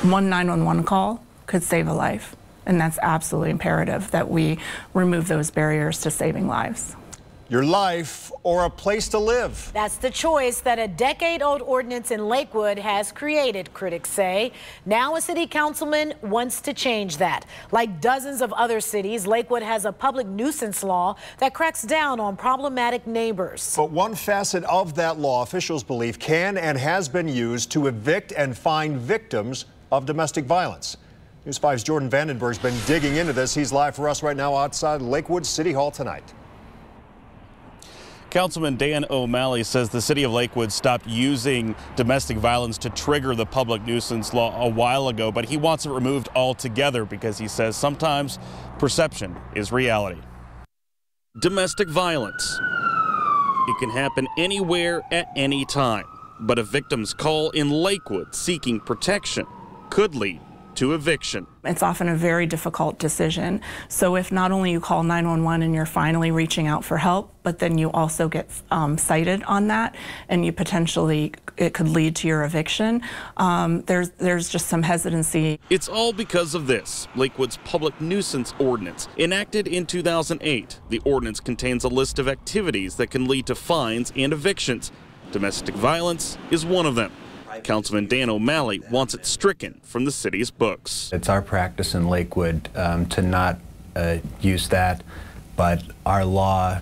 One 911 call could save a life, and that's absolutely imperative that we remove those barriers to saving lives. Your life or a place to live. That's the choice that a decade-old ordinance in Lakewood has created, critics say. Now a city councilman wants to change that. Like dozens of other cities, Lakewood has a public nuisance law that cracks down on problematic neighbors. But one facet of that law, officials believe, can and has been used to evict and fine victims of domestic violence. News 5's Jordan Vandenberg's been digging into this. He's live for us right now outside Lakewood City Hall tonight. Councilman Dan O'Malley says the city of Lakewood stopped using domestic violence to trigger the public nuisance law a while ago, but he wants it removed altogether because he says sometimes perception is reality. Domestic violence. It can happen anywhere at any time, but a victim's call in Lakewood seeking protection could lead to eviction. It's often a very difficult decision. So if not only you call 911 and you're finally reaching out for help, but then you also get cited on that, and you potentially, it could lead to your eviction, there's just some hesitancy. It's all because of this, Lakewood's public nuisance ordinance. Enacted in 2008, the ordinance contains a list of activities that can lead to fines and evictions. Domestic violence is one of them. Councilman Dan O'Malley wants it stricken from the city's books. It's our practice in Lakewood to not use that, but our law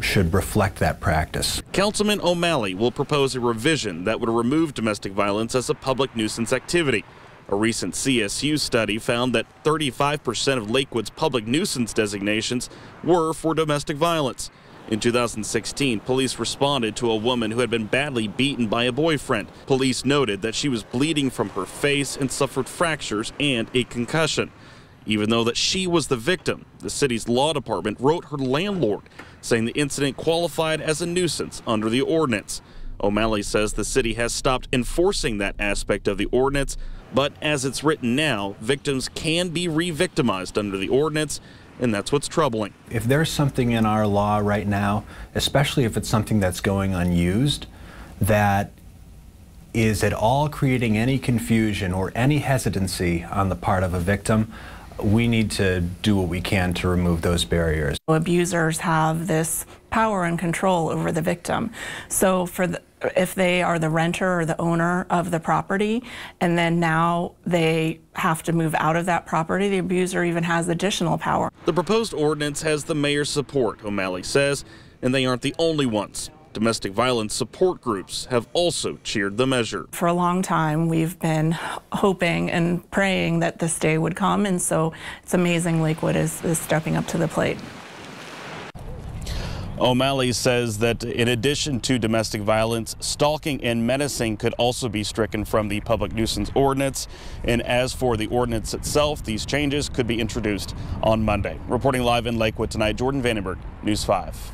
should reflect that practice. Councilman O'Malley will propose a revision that would remove domestic violence as a public nuisance activity. A recent CSU study found that 35% of Lakewood's public nuisance designations were for domestic violence. In 2016, police responded to a woman who had been badly beaten by a boyfriend. Police noted that she was bleeding from her face and suffered fractures and a concussion. Even though that she was the victim, the city's law department wrote her landlord, saying the incident qualified as a nuisance under the ordinance. O'Malley says the city has stopped enforcing that aspect of the ordinance, but as it's written now, victims can be re-victimized under the ordinance, and that's what's troubling. If there's something in our law right now, especially if it's something that's going unused, that is at all creating any confusion or any hesitancy on the part of a victim, we need to do what we can to remove those barriers. Abusers have this power and control over the victim. So if they are the renter or the owner of the property, and then now they have to move out of that property, the abuser even has additional power. The proposed ordinance has the mayor's support, O'Malley says, and they aren't the only ones. Domestic violence support groups have also cheered the measure. For a long time, we've been hoping and praying that this day would come, and so it's amazing Lakewood is stepping up to the plate. O'Malley says that in addition to domestic violence, stalking and menacing could also be stricken from the public nuisance ordinance. And as for the ordinance itself, these changes could be introduced on Monday. Reporting live in Lakewood tonight, Jordan Vandenberg, News 5.